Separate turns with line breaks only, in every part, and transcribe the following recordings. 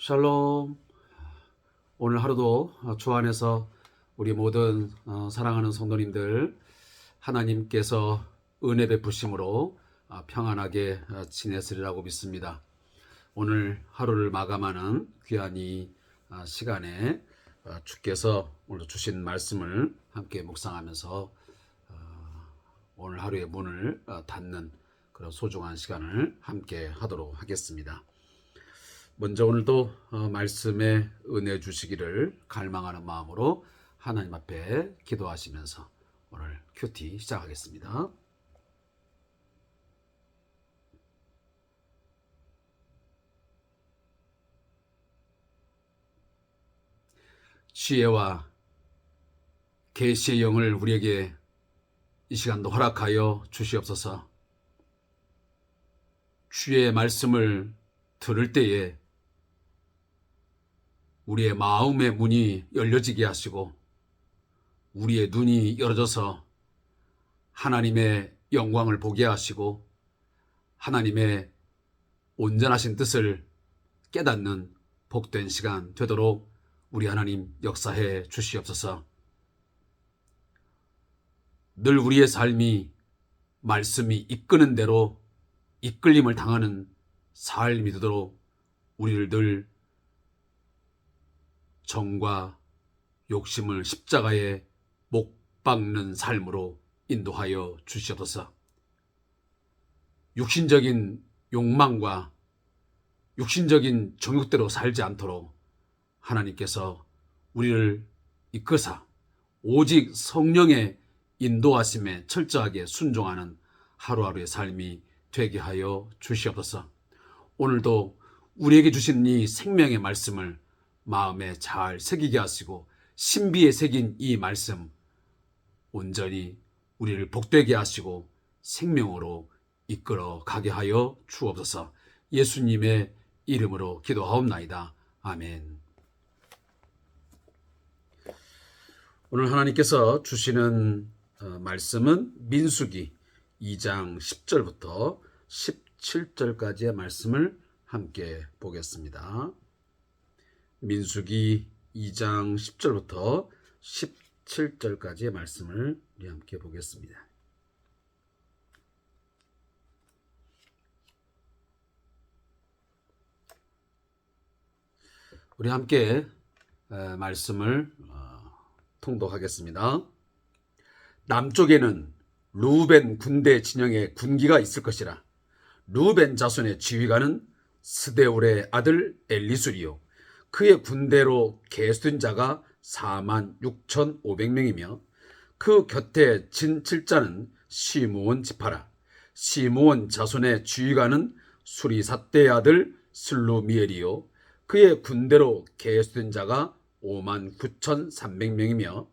샬롬. 오늘 하루도 주 안에서 우리 모든 사랑하는 성도님들 하나님께서 은혜 베푸심으로 평안하게 지냈으리라고 믿습니다. 오늘 하루를 마감하는 귀한 이 시간에 주께서 오늘 주신 말씀을 함께 묵상하면서 오늘 하루의 문을 닫는 그런 소중한 시간을 함께 하도록 하겠습니다. 먼저 오늘도 말씀에 은혜 주시기를 갈망하는 마음으로 하나님 앞에 기도하시면서 오늘 큐티 시작하겠습니다. 지혜와 계시의 영을 우리에게 이 시간도 허락하여 주시옵소서. 주의 말씀을 들을 때에 우리의 마음의 문이 열려지게 하시고 우리의 눈이 열어져서 하나님의 영광을 보게 하시고 하나님의 온전하신 뜻을 깨닫는 복된 시간 되도록 우리 하나님 역사해 주시옵소서. 늘 우리의 삶이 말씀이 이끄는 대로 이끌림을 당하는 삶이 되도록 우리를 늘 정과 욕심을 십자가에 못 박는 삶으로 인도하여 주시옵소서. 육신적인 욕망과 육신적인 정욕대로 살지 않도록 하나님께서 우리를 이끄사 오직 성령의 인도하심에 철저하게 순종하는 하루하루의 삶이 되게 하여 주시옵소서. 오늘도 우리에게 주신 이 생명의 말씀을 마음에 잘 새기게 하시고 신비에 새긴 이 말씀 온전히 우리를 복되게 하시고 생명으로 이끌어 가게 하여 주옵소서. 예수님의 이름으로 기도하옵나이다. 아멘. 오늘 하나님께서 주시는 말씀은 민수기 2장 10절부터 17절까지의 말씀을 함께 보겠습니다. 민수기 2장 10절부터 17절까지의 말씀을 우리 함께 보겠습니다. 우리 함께 말씀을 통독하겠습니다. 남쪽에는 르우벤 군대 진영의 군기가 있을 것이라. 르우벤 자손의 지휘관은 스데울의 아들 엘리술이요 그의 군대로 계수된 자가 46,500명이며 그 곁에 진칠자는 시므온 지파라. 시므온 자손의 지휘관은 수리삿대의 아들 슬루미엘이요 그의 군대로 계수된 자가 59,300명이며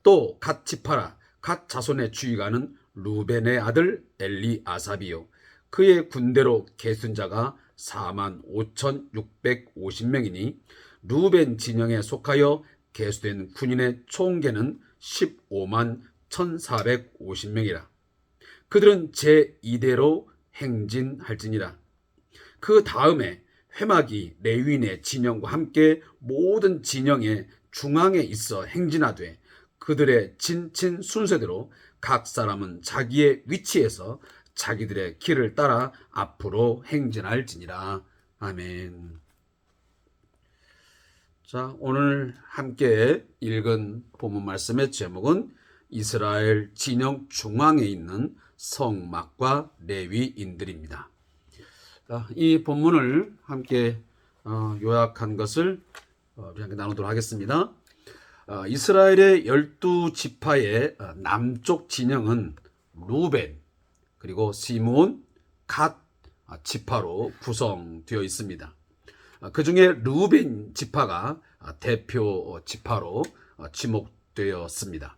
또 갓 지파라. 갓 자손의 지휘관은 루벤의 아들 엘리아삽이요 그의 군대로 계수된 자가 45,650명이니 루벤 진영에 속하여 계수된 군인의 총계는 15만 1,450명이라. 그들은 제2대로 행진할지니라. 그 다음에 회막이 레위인의 진영과 함께 모든 진영의 중앙에 있어 행진하되 그들의 진친 순서대로 각 사람은 자기의 위치에서 자기들의 길을 따라 앞으로 행진할지니라. 아멘. 자, 오늘 함께 읽은 본문 말씀의 제목은 이스라엘 진영 중앙에 있는 성막과 레위인들입니다. 자, 이 본문을 함께 요약한 것을 우리 함께 나누도록 하겠습니다. 이스라엘의 12지파의 남쪽 진영은 루벤 그리고 시므온, 갓 지파로 구성되어 있습니다. 그 중에 르우벤 지파가 대표 지파로 지목되었습니다.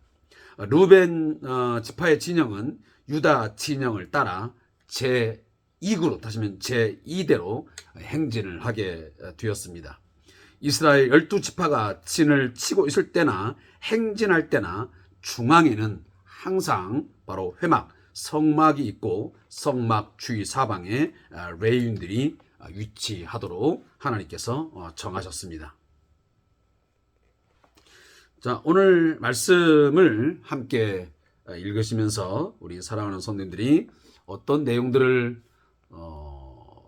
르우벤 지파의 진영은 유다 진영을 따라 제2구로 다시면 제2대로 행진을 하게 되었습니다. 이스라엘 12지파가 진을 치고 있을 때나 행진할 때나 중앙에는 항상 바로 회막, 성막이 있고 성막 주위 사방에 레위인들이 위치하도록 하나님께서 정하셨습니다. 자, 오늘 말씀을 함께 읽으시면서 우리 사랑하는 성도님들이 어떤 내용들을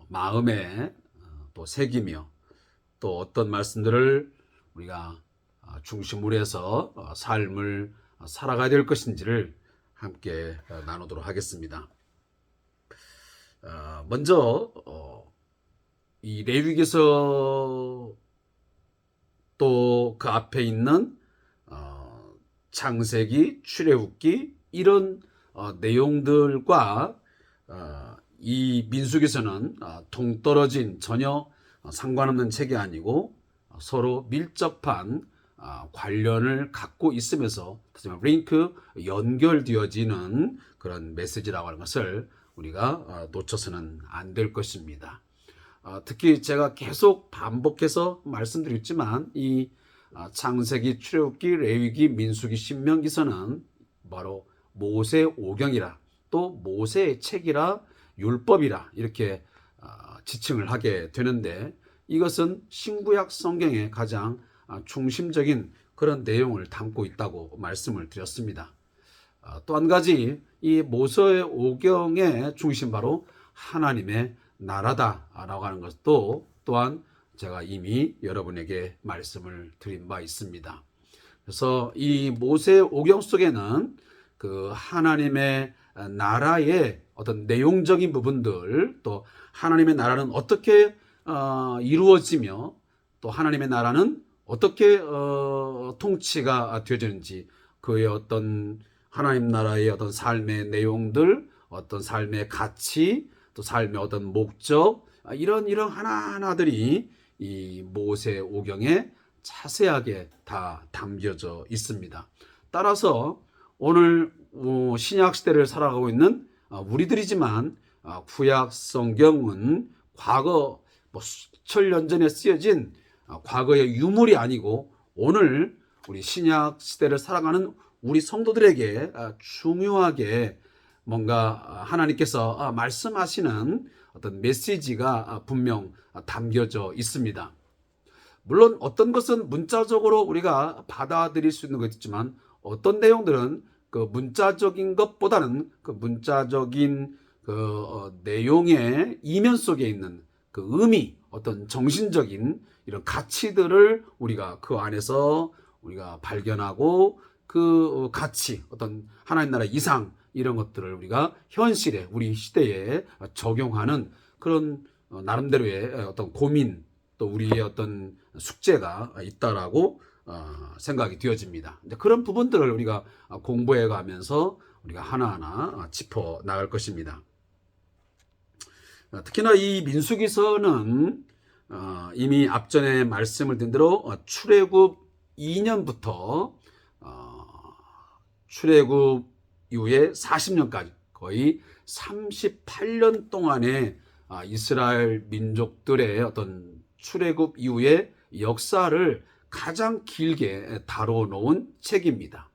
마음에 또 새기며 또 어떤 말씀들을 우리가 중심으로 해서 삶을 살아가야 될 것인지를 함께 나누도록 하겠습니다. 먼저 이 레위기서 또 그 앞에 있는 창세기, 출애굽기 이런 내용들과 이 민수기서는 동떨어진 전혀 상관없는 책이 아니고 서로 밀접한 관련을 갖고 있으면서 링크 연결되어지는 그런 메시지라고 하는 것을 우리가 놓쳐서는 안 될 것입니다. 특히 제가 계속 반복해서 말씀드렸지만 이 창세기, 출애굽기, 레위기, 민수기, 신명기서는 바로 모세오경이라 또 모세의 책이라 율법이라 이렇게 지칭을 하게 되는데 이것은 신구약 성경의 가장 중심적인 그런 내용을 담고 있다고 말씀을 드렸습니다. 또 한 가지 이 모세오경의 중심 바로 하나님의 나라다라고 하는 것도 또한 제가 이미 여러분에게 말씀을 드린 바 있습니다. 그래서 이 모세오경 속에는 그 하나님의 나라의 어떤 내용적인 부분들 또 하나님의 나라는 어떻게 이루어지며 또 하나님의 나라는 어떻게 통치가 되어지는지 그의 어떤 하나님 나라의 어떤 삶의 내용들 어떤 삶의 가치 또 삶의 어떤 목적 이런 하나하나들이 이 모세오경에 자세하게 다 담겨져 있습니다. 따라서 오늘 신약 시대를 살아가고 있는 우리들이지만 구약 성경은 과거 수천 년 전에 쓰여진 과거의 유물이 아니고 오늘 우리 신약 시대를 살아가는 우리 성도들에게 중요하게 뭔가 하나님께서 말씀하시는 어떤 메시지가 분명 담겨져 있습니다. 물론 어떤 것은 문자적으로 우리가 받아들일 수 있는 것 있지만 어떤 내용들은 그 문자적인 것보다는 그 문자적인 그 내용의 이면 속에 있는 그 의미, 어떤 정신적인 이런 가치들을 우리가 그 안에서 우리가 발견하고 그 가치, 어떤 하나님 나라 이상 이런 것들을 우리가 현실에 우리 시대에 적용하는 그런 나름대로의 어떤 고민 또 우리의 어떤 숙제가 있다라고 생각이 되어집니다. 그런 부분들을 우리가 공부해 가면서 우리가 하나하나 짚어 나갈 것입니다. 특히나 이 민수기서는 이미 앞전에 말씀을 드린 대로 출애굽 2년부터 출애굽 이후에 40년까지 거의 38년 동안의 이스라엘 민족들의 어떤 출애굽 이후의 역사를 가장 길게 다뤄놓은 책입니다.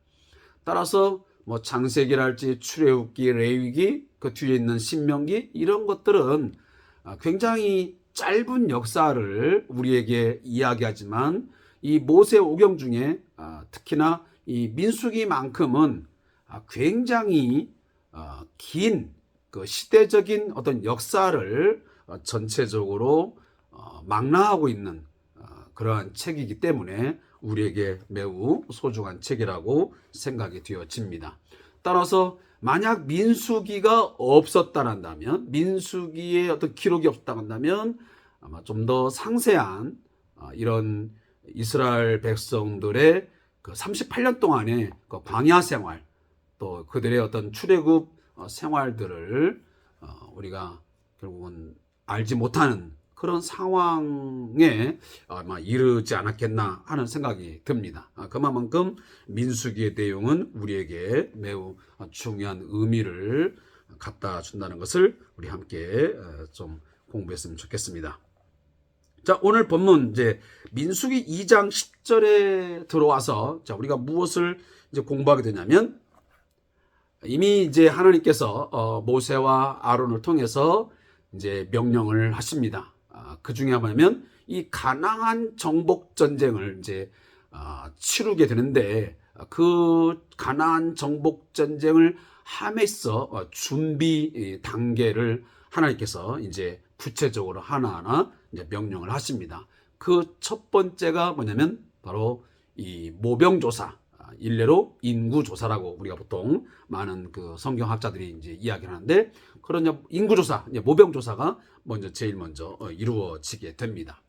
따라서 뭐 창세기랄지 출애굽기, 레위기, 그 뒤에 있는 신명기 이런 것들은 굉장히 짧은 역사를 우리에게 이야기하지만 이 모세오경 중에 특히나 이 민수기만큼은 굉장히 긴 그 시대적인 어떤 역사를 전체적으로 망라하고 있는 그러한 책이기 때문에 우리에게 매우 소중한 책이라고 생각이 되어집니다. 따라서 만약 민수기가 없었다면 민수기의 어떤 기록이 없었다면 아마 좀 더 상세한 이런 이스라엘 백성들의 그 38년 동안의 그 광야 생활 또 그들의 어떤 출애굽 생활들을 우리가 결국은 알지 못하는 그런 상황에 아마 이르지 않았겠나 하는 생각이 듭니다. 그만큼 민수기의 내용은 우리에게 매우 중요한 의미를 갖다 준다는 것을 우리 함께 좀 공부했으면 좋겠습니다. 자, 오늘 본문 이제 민수기 2장 10절에 들어와서 자, 우리가 무엇을 이제 공부하게 되냐면 이미 이제 하나님께서 모세와 아론을 통해서 이제 명령을 하십니다. 그 중에 뭐냐면 이 가나안 정복 전쟁을 이제 치르게 되는데, 그 가나안 정복 전쟁을 함에서 준비 단계를 하나님께서 이제 구체적으로 하나하나 이제 명령을 하십니다. 그 첫 번째가 뭐냐면 바로 이 모병조사, 일례로 인구조사라고 우리가 보통 많은 그 성경학자들이 이제 이야기를 하는데, 그런 인구조사, 모병조사가 제일 먼저 이루어지게 됩니다.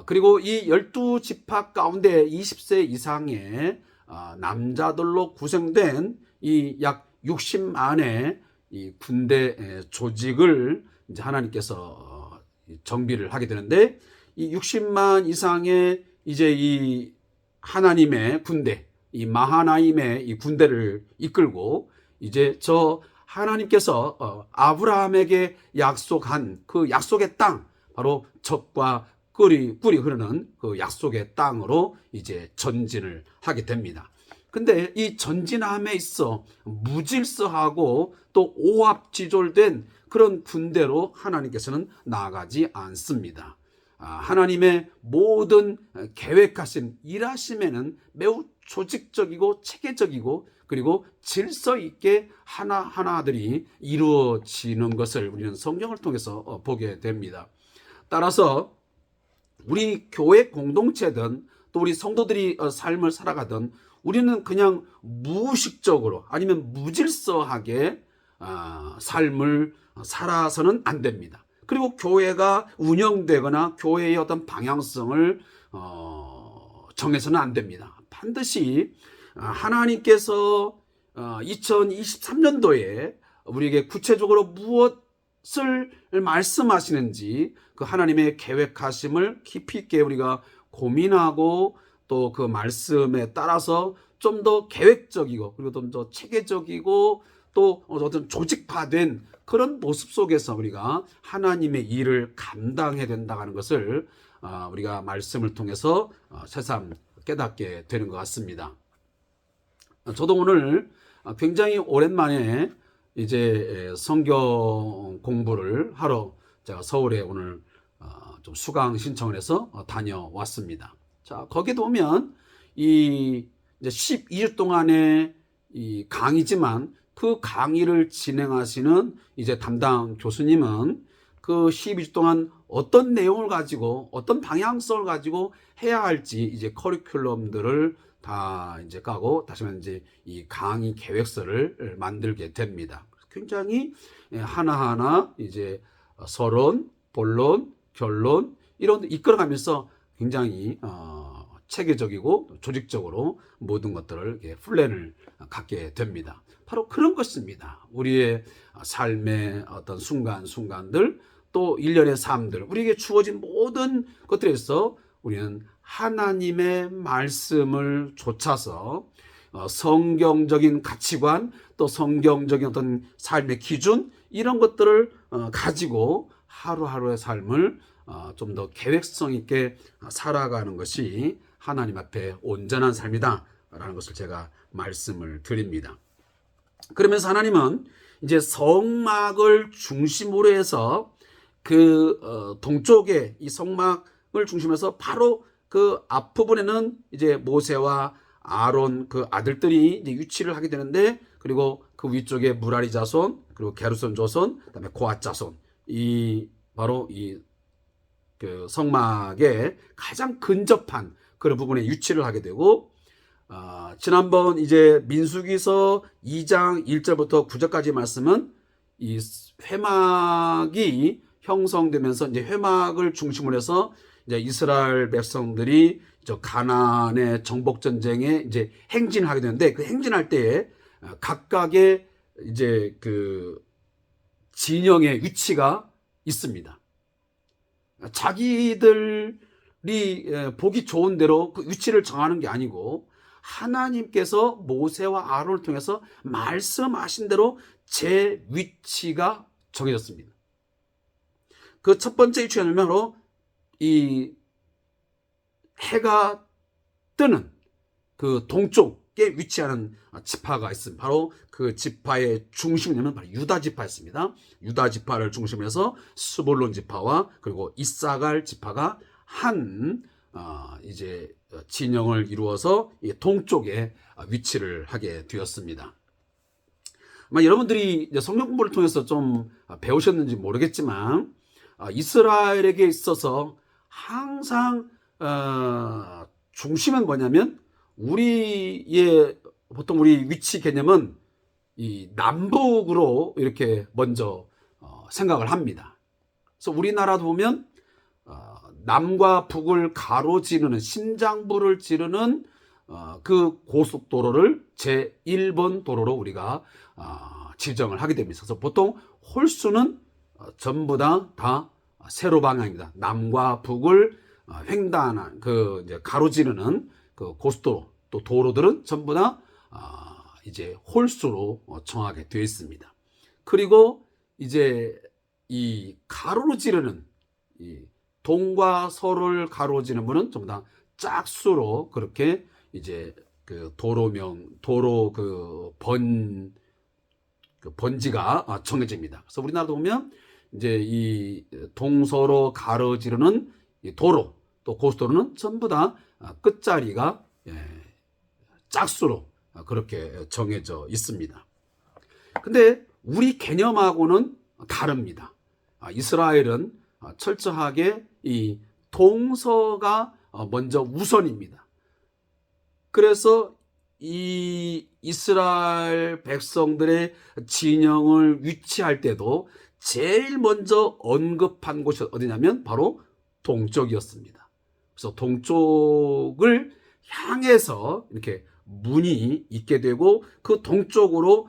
그리고 이 12지파 가운데 20세 이상의 남자들로 구성된 이 약 60만의 이 군대 조직을 이제 하나님께서 정비를 하게 되는데, 이 60만 이상의 이제 이 하나님의 군대, 이 마하나임의 이 군대를 이끌고 이제 저 하나님께서 아브라함에게 약속한 그 약속의 땅, 바로 젖과 꿀이 흐르는 그 약속의 땅으로 이제 전진을 하게 됩니다. 근데 이 전진함에 있어 무질서하고 또 오합지졸된 그런 군대로 하나님께서는 나아가지 않습니다. 하나님의 모든 계획하신 일하심에는 매우 조직적이고 체계적이고 그리고 질서 있게 하나하나들이 이루어지는 것을 우리는 성경을 통해서 보게 됩니다. 따라서 우리 교회 공동체든 또 우리 성도들이 삶을 살아가든 우리는 그냥 무의식적으로 아니면 무질서하게 삶을 살아서는 안 됩니다. 그리고 교회가 운영되거나 교회의 어떤 방향성을 정해서는 안 됩니다. 반드시 하나님께서 2023년도에 우리에게 구체적으로 무엇을 말씀하시는지 그 하나님의 계획하심을 깊이 있게 우리가 고민하고 또 그 말씀에 따라서 좀 더 계획적이고 그리고 좀 더 체계적이고 또 어떤 조직화된 그런 모습 속에서 우리가 하나님의 일을 감당해야 된다는 것을 우리가 말씀을 통해서 새삼 깨닫게 되는 것 같습니다. 저도 오늘 굉장히 오랜만에 이제 성경 공부를 하러 제가 서울에 오늘 좀 수강 신청을 해서 다녀왔습니다. 자, 거기에 보면 이 이제 12주 동안의 이 강의지만 그 강의를 진행하시는 이제 담당 교수님은 그 12주 동안 어떤 내용을 가지고 어떤 방향성을 가지고 해야 할지 이제 커리큘럼들을 다 이제 까고 다시 말해 이제 이 강의 계획서를 만들게 됩니다. 굉장히 하나하나 이제 서론, 본론, 결론 이런 데 이끌어가면서 굉장히 체계적이고 조직적으로 모든 것들을 플랜을 갖게 됩니다. 바로 그런 것입니다. 우리의 삶의 어떤 순간순간들 또 일련의 삶들 우리에게 주어진 모든 것들에서 우리는 하나님의 말씀을 좇아서 성경적인 가치관 또 성경적인 어떤 삶의 기준 이런 것들을 가지고 하루하루의 삶을 좀 더 계획성 있게 살아가는 것이 하나님 앞에 온전한 삶이다 라는 것을 제가 말씀을 드립니다. 그러면서 하나님은 이제 성막을 중심으로 해서 그 동쪽에 이 성막을 중심해서 바로 그 앞부분에는 이제 모세와 아론 그 아들들이 이제 위치를 하게 되는데, 그리고 그 위쪽에 무라리 자손 그리고 게르손 자손 그다음에 고앗 자손 이 바로 이 그 성막에 가장 근접한 그런 부분에 위치를 하게 되고, 지난번 이제 민수기서 2장 1절부터 9절까지 말씀은 이 회막이 형성되면서 이제 회막을 중심으로 해서 이제 이스라엘 백성들이 저 가나안의 정복 전쟁에 이제 행진을 하게 되는데, 그 행진할 때에 각각의 이제 그 진영의 위치가 있습니다. 자기들이 보기 좋은 대로 그 위치를 정하는 게 아니고 하나님께서 모세와 아론을 통해서 말씀하신 대로 제 위치가 정해졌습니다. 그 첫 번째 위치가 바로 이 해가 뜨는 그 동쪽 위치하는 지파가 있습니다. 바로 그 지파의 중심은 바로 유다 지파였습니다. 유다 지파를 중심으로 해서 스불론 지파와 그리고 이사갈 지파가 한 이제 진영을 이루어서 동쪽에 위치를 하게 되었습니다. 아마 여러분들이 성경 공부를 통해서 좀 배우셨는지 모르겠지만 이스라엘에게 있어서 항상 중심은 뭐냐면 보통 우리 위치 개념은 이 남북으로 이렇게 먼저 생각을 합니다. 그래서 우리나라도 보면 남과 북을 가로지르는 심장부를 지르는 그 고속도로를 제1번 도로로 우리가 지정을 하게 됩니다. 그래서 보통 홀수는 전부 다 세로 방향입니다. 남과 북을 횡단한 이제 가로지르는 그 고속도로 또 도로들은 전부 다 이제 홀수로 정하게 되어 있습니다. 그리고 이제 이 가로로 지르는 이 동과 서를 가로지르는 문은 전부 다 짝수로 그렇게 이제 그 도로 그 번지가 정해집니다. 그래서 우리나라도 보면 이제 이 동서로 가로지르는 이 도로 또 고속도로는 전부 다 끝자리가 짝수로 그렇게 정해져 있습니다. 근데 우리 개념하고는 다릅니다. 이스라엘은 철저하게 이 동서가 먼저 우선입니다. 그래서 이 이스라엘 백성들의 진영을 위치할 때도 제일 먼저 언급한 곳이 어디냐면 바로 동쪽이었습니다. 그래서 동쪽을 향해서 이렇게 문이 있게 되고 그 동쪽으로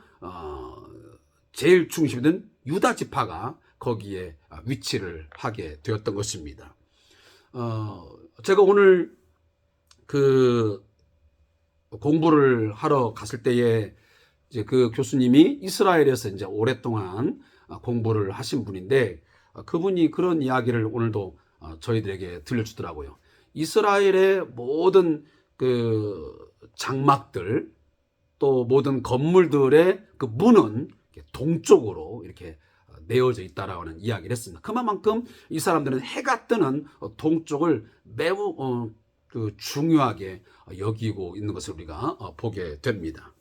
제일 중심이 된 유다 지파가 거기에 위치를 하게 되었던 것입니다. 제가 오늘 그 공부를 하러 갔을 때에 이제 그 교수님이 이스라엘에서 이제 오랫동안 공부를 하신 분인데 그분이 그런 이야기를 오늘도 저희들에게 들려주더라고요. 이스라엘의 모든 그 장막들 또 모든 건물들의 그 문은 동쪽으로 이렇게 내어져 있다라고 하는 이야기를 했습니다. 그만큼 이 사람들은 해가 뜨는 동쪽을 매우 중요하게 여기고 있는 것을 우리가 보게 됩니다.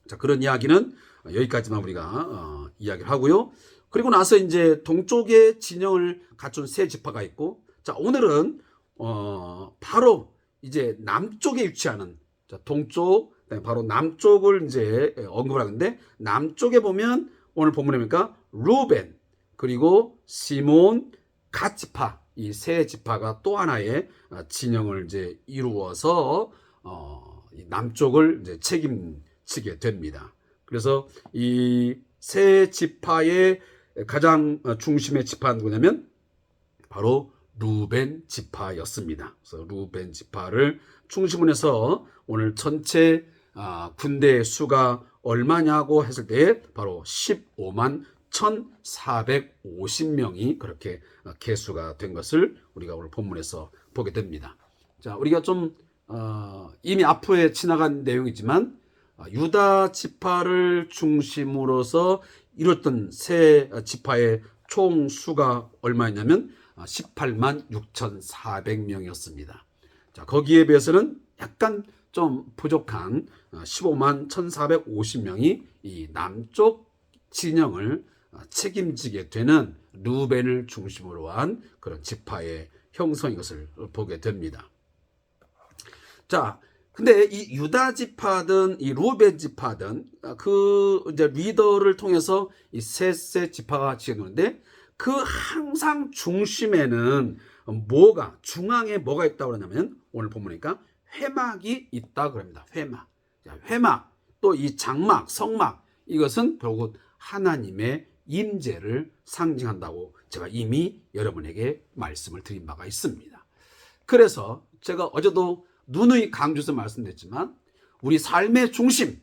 자, 그런 이야기는 여기까지만 우리가 이야기를 하고요. 그리고 나서 이제 동쪽에 진영을 갖춘 세 지파가 있고, 자, 오늘은 바로 이제 남쪽에 위치하는 동쪽, 바로 남쪽을 이제 언급을 하는데, 남쪽에 보면 오늘 본문에 보니까 루벤, 그리고 시몬, 갓 지파, 이 세 지파가 또 하나의 진영을 이제 이루어서 남쪽을 이제 책임지게 됩니다. 그래서 이 세 지파의 가장 중심의 지파는 누구냐면 바로 루벤 지파였습니다. 그래서 루벤 지파를 중심으로 해서 오늘 전체 군대 수가 얼마냐고 했을 때 바로 15만 1,450명이 그렇게 계수가 된 것을 우리가 오늘 본문에서 보게 됩니다. 자, 우리가 좀 이미 앞에 지나간 내용이지만 유다 지파를 중심으로서 이뤘던 세 지파의 총 수가 얼마였냐면 18만 6,400명이었습니다. 자, 거기에 비해서는 약간 좀 부족한 15만 1,450명이 이 남쪽 진영을 책임지게 되는 루벤을 중심으로 한 그런 지파의 형성인 것을 보게 됩니다. 자, 근데 이 유다 지파든 이 루벤 지파든 그 이제 리더를 통해서 이 세 지파가 지어지는데 그 항상 중심에는 중앙에 뭐가 있다고 그러냐면 오늘 본문이니까 회막이 있다 그럽니다. 회막. 자, 회막 또 이 장막, 성막 이것은 결국 하나님의 임재를 상징한다고 제가 이미 여러분에게 말씀을 드린 바가 있습니다. 그래서 제가 어제도 누누이 강조해서 말씀드렸지만 우리 삶의 중심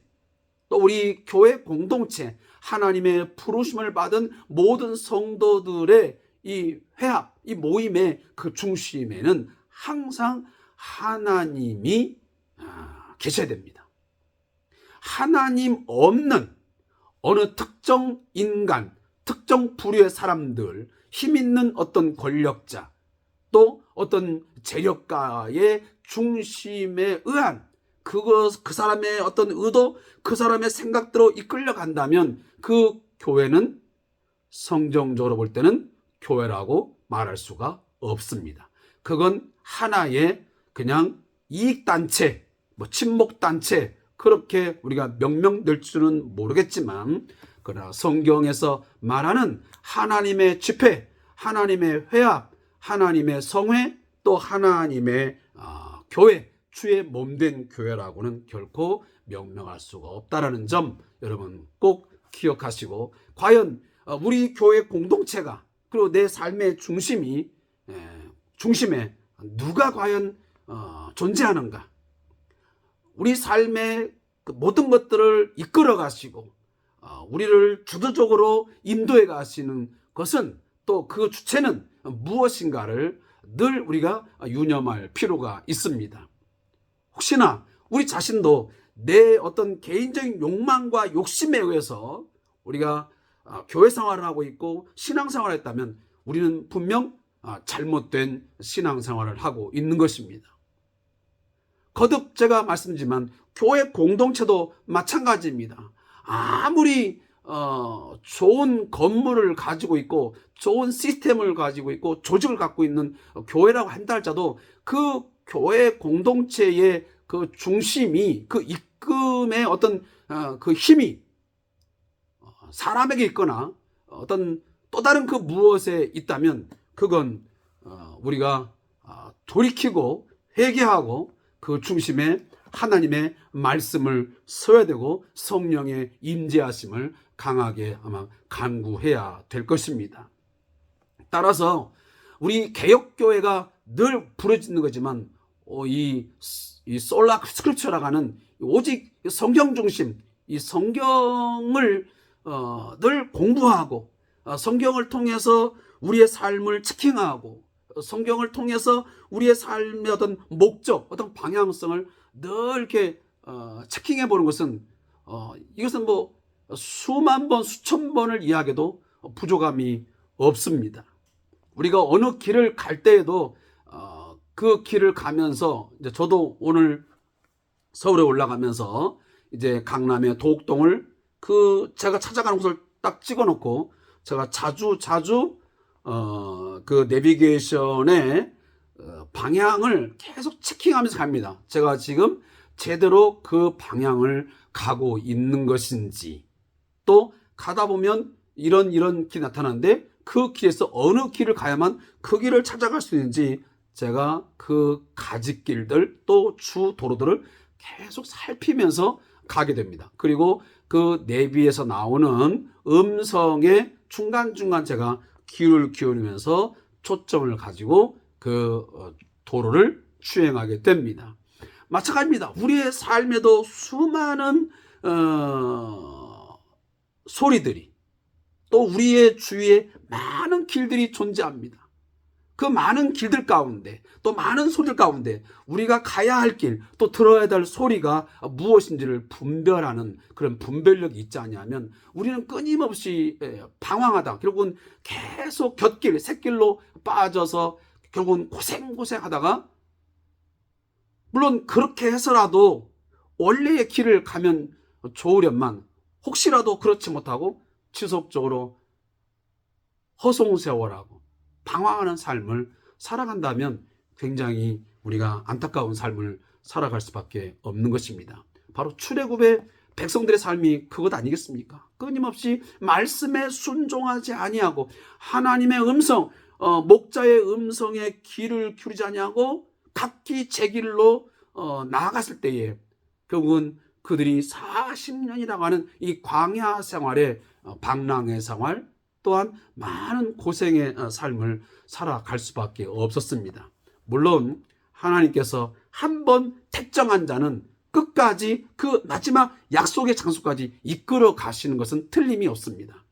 또 우리 교회 공동체 하나님의 부르심을 받은 모든 성도들의 이 회합, 이 모임의 그 중심에는 항상 하나님이 계셔야 됩니다. 하나님 없는 어느 특정 인간, 특정 부류의 사람들, 힘 있는 어떤 권력자, 또 어떤 재력가의 중심에 의한 그 사람의 어떤 의도, 그 사람의 생각대로 이끌려 간다면 그 교회는 성경적으로 볼 때는 교회라고 말할 수가 없습니다. 그건 하나의 그냥 이익단체, 친목단체, 그렇게 우리가 명명될 줄은 모르겠지만, 그러나 성경에서 말하는 하나님의 집회, 하나님의 회합, 하나님의 성회, 또 하나님의 교회, 주의 몸된 교회라고는 결코 명명할 수가 없다라는 점 여러분 꼭 기억하시고, 과연 우리 교회 공동체가, 그리고 내 삶의 중심에 누가 과연 존재하는가, 우리 삶의 그 모든 것들을 이끌어 가시고 우리를 주도적으로 인도해 가시는 것은, 또 그 주체는 무엇인가를 늘 우리가 유념할 필요가 있습니다. 혹시나 우리 자신도 내 어떤 개인적인 욕망과 욕심에 의해서 우리가 교회 생활을 하고 있고 신앙생활을 했다면 우리는 분명 잘못된 신앙생활을 하고 있는 것입니다. 거듭 제가 말씀드리지만 교회 공동체도 마찬가지입니다. 아무리 좋은 건물을 가지고 있고 좋은 시스템을 가지고 있고 조직을 갖고 있는 교회라고 한다 할지라도 그 교회 공동체의 그 중심이, 그 이끌음의 어떤 그 힘이 사람에게 있거나 어떤 또 다른 그 무엇에 있다면 그건 우리가 돌이키고 회개하고 그 중심에 하나님의 말씀을 써야 되고 성령의 임재하심을 강하게 아마 간구해야 될 것입니다. 따라서 우리 개혁교회가 늘 부르짖는 거지만 이 솔라 스크립처라고 하는 오직 성경 중심, 이 성경을 늘 공부하고 성경을 통해서 우리의 삶을 체킹하고 성경을 통해서 우리의 삶의 어떤 목적, 어떤 방향성을 늘 이렇게 체킹해 보는 것은 이것은 수만 번, 수천 번을 이야기해도 부족함이 없습니다. 우리가 어느 길을 갈 때에도 그 길을 가면서, 이제 저도 오늘 서울에 올라가면서 이제 강남의 도곡동을 제가 찾아가는 곳을 딱 찍어놓고 제가 자주 그 내비게이션의 방향을 계속 체킹하면서 갑니다. 제가 지금 제대로 그 방향을 가고 있는 것인지, 또 가다 보면 이런 길이 나타나는데 그 길에서 어느 길을 가야만 그 길을 찾아갈 수 있는지 제가 그 가지길들 또 주 도로들을 계속 살피면서 가게 됩니다. 그리고 그 내비에서 나오는 음성에 중간중간 제가 귀를 기울이면서 초점을 가지고 그 도로를 주행하게 됩니다. 마찬가지입니다. 우리의 삶에도 수많은 소리들이, 또 우리의 주위에 많은 길들이 존재합니다. 그 많은 길들 가운데, 또 많은 소리들 가운데 우리가 가야 할 길, 또 들어야 될 소리가 무엇인지를 분별하는 그런 분별력이 있지 않냐면 우리는 끊임없이 방황하다 결국은 계속 곁길, 샛길로 빠져서 결국은 고생하다가, 물론 그렇게 해서라도 원래의 길을 가면 좋으련만 혹시라도 그렇지 못하고 지속적으로 허송세월하고 방황하는 삶을 살아간다면 굉장히 우리가 안타까운 삶을 살아갈 수밖에 없는 것입니다. 바로 출애굽의 백성들의 삶이 그것 아니겠습니까? 끊임없이 말씀에 순종하지 아니하고 하나님의 음성, 목자의 음성에 귀를 기울이지 아니하고 각기 제 길로 나아갔을 때에 결국은 그들이 40년이라고 하는 이 광야 생활의 방랑의 생활, 또한 많은 고생의 삶을 살아갈 수밖에 없었습니다. 물론 하나님께서 한번 택정한 자는 끝까지 그 마지막 약속의 장소까지 이끌어 가시는 것은 틀림이 없습니다.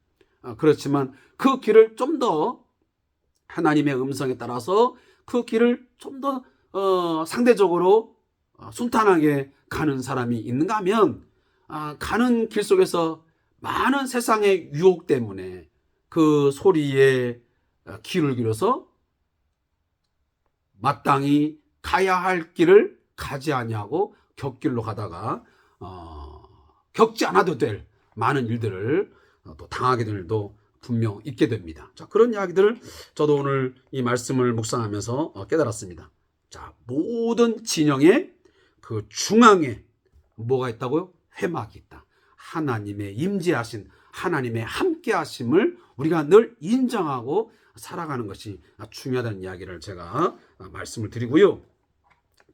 그렇지만 그 길을 좀 더 하나님의 음성에 따라서 그 길을 좀 더 상대적으로 순탄하게 가는 사람이 있는가 하면 가는 길 속에서 많은 세상의 유혹 때문에 그 소리에 귀를 기울여서 마땅히 가야 할 길을 가지 아니하고 곁길로 가다가 겪지 않아도 될 많은 일들을 또 당하게 될 일도 분명 있게 됩니다. 자, 그런 이야기들을 저도 오늘 이 말씀을 묵상하면서 깨달았습니다. 자, 모든 진영의 그 중앙에 뭐가 있다고요? 회막이 있다. 하나님의 임재하신, 하나님의 함께하심을 우리가 늘 인정하고 살아가는 것이 중요하다는 이야기를 제가 말씀을 드리고요.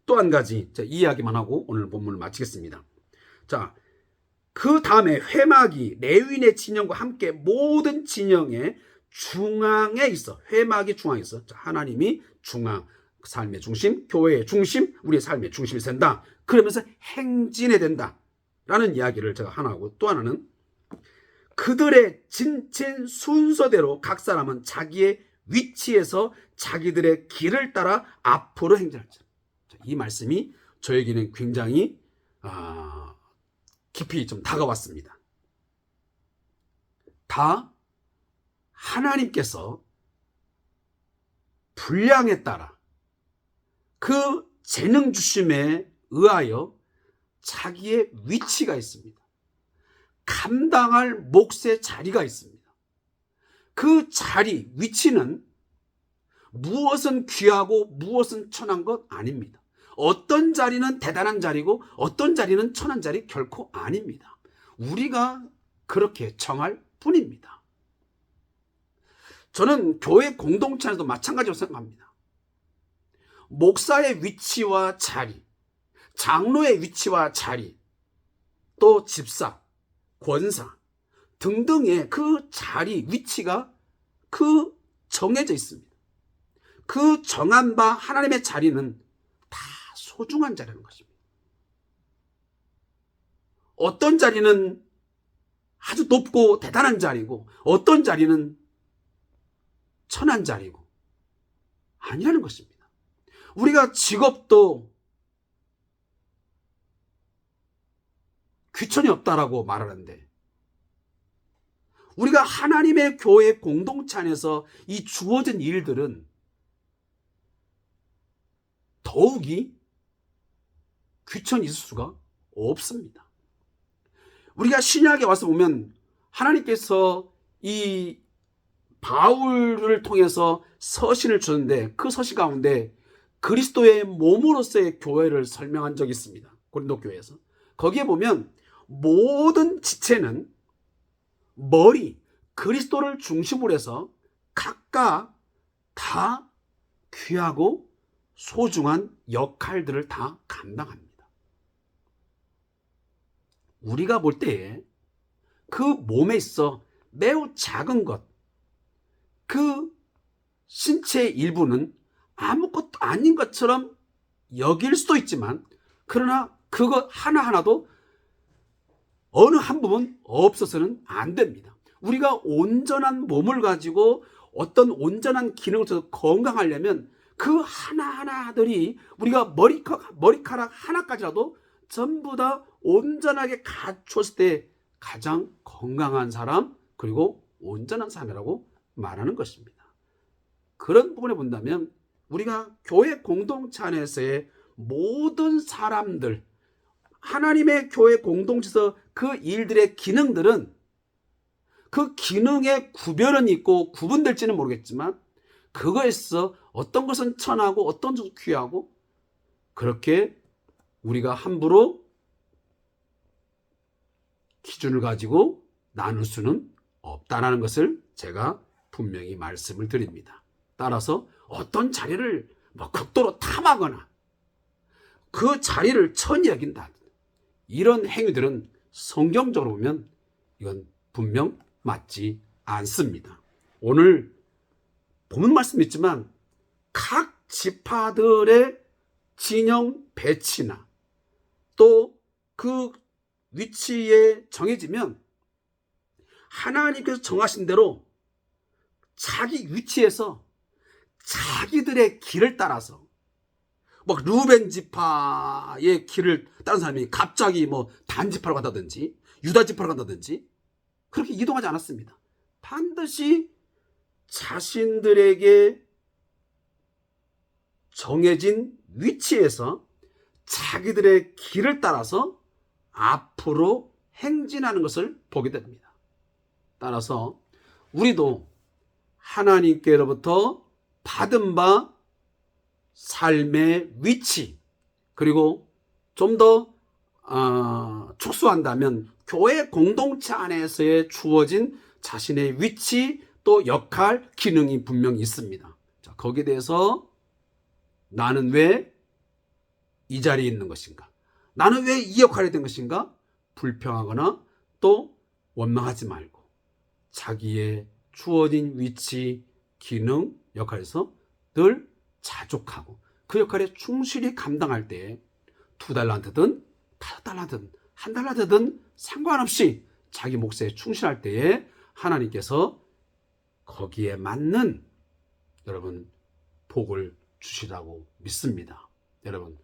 또 한 가지 이 이야기만 하고 오늘 본문을 마치겠습니다. 자, 그 다음에 회막이 레위인의 진영과 함께 모든 진영의 중앙에 있어. 회막이 중앙에 있어. 자, 하나님이 중앙, 삶의 중심, 교회의 중심, 우리의 삶의 중심이 된다. 그러면서 행진해야 된다 라는 이야기를 제가 하나 하고, 또 하나는 그들의 진친 순서대로 각 사람은 자기의 위치에서 자기들의 길을 따라 앞으로 행진할지라. 이 말씀이 저에게는 굉장히 깊이 좀 다가왔습니다. 다 하나님께서 분량에 따라 그 재능 주심에 의하여 자기의 위치가 있습니다. 감당할 몫의 자리가 있습니다. 그 자리, 위치는 무엇은 귀하고 무엇은 천한 것 아닙니다. 어떤 자리는 대단한 자리고 어떤 자리는 천한 자리 결코 아닙니다. 우리가 그렇게 정할 뿐입니다. 저는 교회 공동체에서도 마찬가지로 생각합니다. 목사의 위치와 자리, 장로의 위치와 자리, 또 집사, 권사 등등의 그 자리, 위치가 그 정해져 있습니다. 그 정한 바 하나님의 자리는 다 소중한 자리라는 것입니다. 어떤 자리는 아주 높고 대단한 자리고 어떤 자리는 천한 자리고 아니라는 것입니다. 우리가 직업도 귀천이 없다라고 말하는데, 우리가 하나님의 교회 공동체 안에서 이 주어진 일들은 더욱이 귀천이 있을 수가 없습니다. 우리가 신약에 와서 보면 하나님께서 이 바울을 통해서 서신을 주는데 그 서신 가운데 그리스도의 몸으로서의 교회를 설명한 적이 있습니다. 고린도 교회에서. 거기에 보면 모든 지체는 머리, 그리스도를 중심으로 해서 각각 다 귀하고 소중한 역할들을 다 감당합니다. 우리가 볼 때에 그 몸에 있어 매우 작은 것, 그 신체의 일부는 아무것도 아닌 것처럼 여길 수도 있지만, 그러나 그것 하나하나도 어느 한 부분 없어서는 안 됩니다. 우리가 온전한 몸을 가지고 어떤 온전한 기능을 통해서 건강하려면 그 하나하나들이 우리가 머리카락 하나까지라도 전부 다 온전하게 갖췄을 때 가장 건강한 사람, 그리고 온전한 사람이라고 말하는 것입니다. 그런 부분에 본다면 우리가 교회 공동체 안에서의 모든 사람들, 하나님의 교회 공동체에서 그 일들의 기능들은 그 기능의 구별은 있고 구분될지는 모르겠지만, 그거에서 어떤 것은 천하고 어떤 것은 귀하고, 그렇게 우리가 함부로 기준을 가지고 나눌 수는 없다는 것을 제가 분명히 말씀을 드립니다. 따라서 어떤 자리를 극도로 탐하거나 그 자리를 천히 여긴다, 이런 행위들은 성경적으로 보면 이건 분명 맞지 않습니다. 오늘 본문 말씀 있지만 각 지파들의 진영 배치나 또 그 위치에 정해지면 하나님께서 정하신 대로 자기 위치에서 자기들의 길을 따라서 막 루벤 지파의 길을 다른 사람이 갑자기 뭐 단 지파로 간다든지 유다 지파로 간다든지 그렇게 이동하지 않았습니다. 반드시 자신들에게 정해진 위치에서 자기들의 길을 따라서 앞으로 행진하는 것을 보게 됩니다. 따라서 우리도 하나님께로부터 받은 바 삶의 위치, 그리고 좀 더 축소한다면 교회 공동체 안에서의 주어진 자신의 위치, 또 역할, 기능이 분명히 있습니다. 자, 거기에 대해서 나는 왜 이 자리에 있는 것인가? 나는 왜 이 역할이 된 것인가? 불평하거나 또 원망하지 말고 자기의 주어진 위치, 기능, 역할에서 늘 자족하고 그 역할에 충실히 감당할 때 2달란트든 5달란트든 1달란트든 상관없이 자기 몫에 충실할 때에 하나님께서 거기에 맞는 여러분 복을 주시라고 믿습니다. 여러분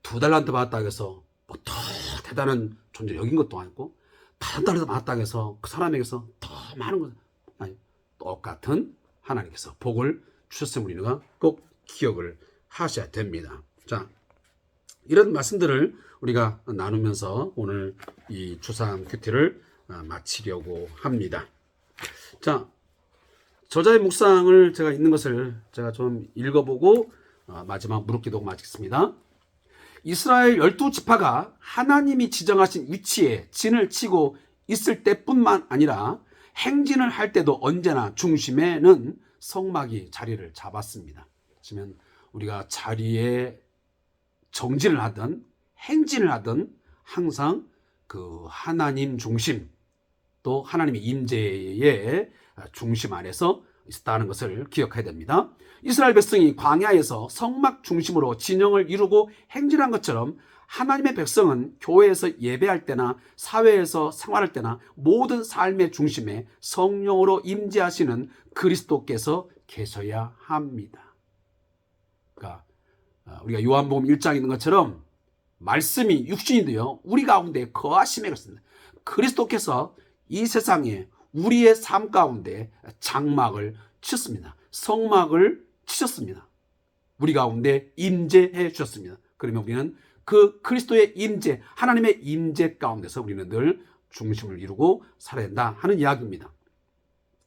2달란트 받았다고 해서 뭐 더 대단한 존재 여긴 것도 아니고 5달란트 받았다고 해서 그 사람에게서 더 많은 것 아니, 똑같은 하나님께서 복을 주셨음을 우리가 꼭 기억을 하셔야 됩니다. 자, 이런 말씀들을 우리가 나누면서 오늘 이 주삼 큐티를 마치려고 합니다. 자, 저자의 묵상을 제가 읽는 것을 제가 좀 읽어보고 마지막 무릎 기도고 마치겠습니다. 이스라엘 12지파가 하나님이 지정하신 위치에 진을 치고 있을 때뿐만 아니라 행진을 할 때도 언제나 중심에는 성막이 자리를 잡았습니다. 그러면 우리가 자리에 정진을 하든 행진을 하든 항상 그 하나님 중심, 또 하나님의 임재의 중심 안에서 있었다는 것을 기억해야 됩니다. 이스라엘 백성이 광야에서 성막 중심으로 진영을 이루고 행진한 것처럼 하나님의 백성은 교회에서 예배할 때나 사회에서 생활할 때나 모든 삶의 중심에 성령으로 임재하시는 그리스도께서 계셔야 합니다. 그러니까 우리가 요한복음 1장에 있는 것처럼 말씀이 육신이 되어 우리 가운데 거하심에 그렇습니다. 그리스도께서 이 세상에 우리의 삶 가운데 장막을 치셨습니다. 성막을 치셨습니다. 우리 가운데 임재해 주셨습니다. 그러면 우리는 그 그리스도의 임재, 하나님의 임재 가운데서 우리는 늘 중심을 이루고 살아야 된다 하는 이야기입니다.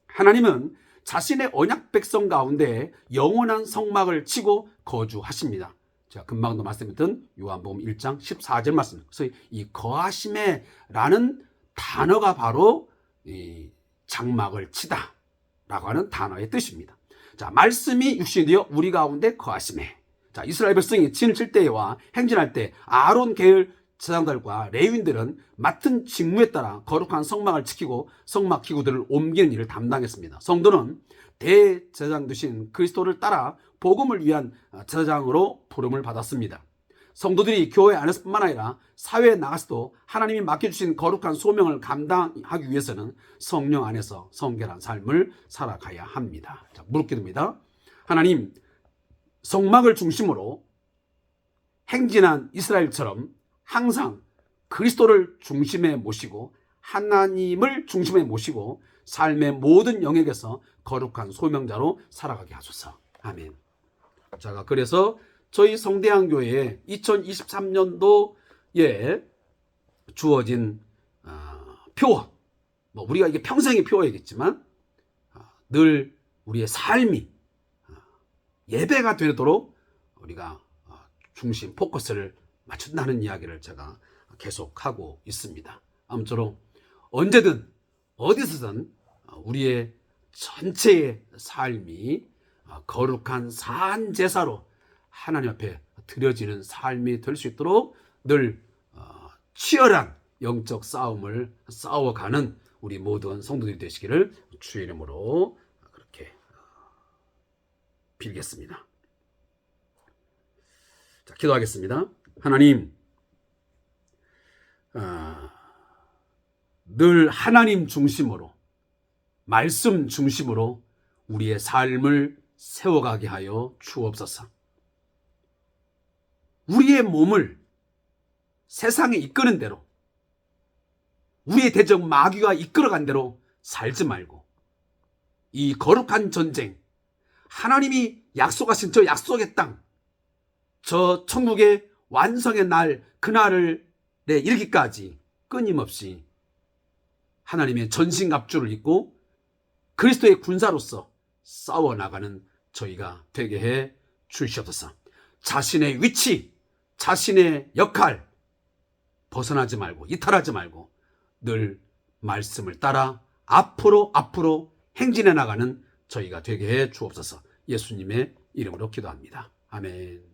하나님은 자신의 언약 백성 가운데 영원한 성막을 치고 거주하십니다. 제가 금방도 말씀드렸던 요한복음 1장 14절 말씀. 그래서 이 거하심에 라는 단어가 바로 이 장막을 치다 라고 하는 단어의 뜻입니다. 자, 말씀이 육신이 되어 우리 가운데 거하심에. 자, 이스라엘 백성이 진을 칠 때와 행진할 때 아론 계열 제사장들과 레위인들은 맡은 직무에 따라 거룩한 성막을 지키고 성막 기구들을 옮기는 일을 담당했습니다. 성도는 대제사장 되신 그리스도를 따라 복음을 위한 제사장으로 부름을 받았습니다. 성도들이 교회 안에서뿐만 아니라 사회에 나가서도 하나님이 맡겨주신 거룩한 소명을 감당하기 위해서는 성령 안에서 성결한 삶을 살아가야 합니다. 자, 무릎 기도입니다. 하나님, 성막을 중심으로 행진한 이스라엘처럼 항상 그리스도를 중심에 모시고 하나님을 중심에 모시고 삶의 모든 영역에서 거룩한 소명자로 살아가게 하소서. 아멘. 자, 그래서 저희 성대한교회에 2023년도에 주어진 표어, 뭐 우리가 이게 평생의 표어이겠지만 늘 우리의 삶이 예배가 되도록 우리가 중심 포커스를 맞춘다는 이야기를 제가 계속하고 있습니다. 아무쪼록 언제든 어디서든 우리의 전체의 삶이 거룩한 산 제사로 하나님 앞에 드려지는 삶이 될 수 있도록 늘 치열한 영적 싸움을 싸워가는 우리 모든 성도들이 되시기를 주의 이름으로 그렇게 빌겠습니다. 자, 기도하겠습니다. 하나님, 늘 하나님 중심으로, 말씀 중심으로 우리의 삶을 세워가게 하여 주옵소서. 우리의 몸을 세상에 이끄는 대로, 우리의 대적 마귀가 이끌어간 대로 살지 말고 이 거룩한 전쟁, 하나님이 약속하신 저 약속의 땅, 저 천국의 완성의 날, 그날을 이르기까지 끊임없이 하나님의 전신갑주를 입고 그리스도의 군사로서 싸워나가는 저희가 되게 해 주시옵소서. 자신의 위치, 자신의 역할 벗어나지 말고 이탈하지 말고 늘 말씀을 따라 앞으로 행진해 나가는 저희가 되게 해 주옵소서. 예수님의 이름으로 기도합니다. 아멘.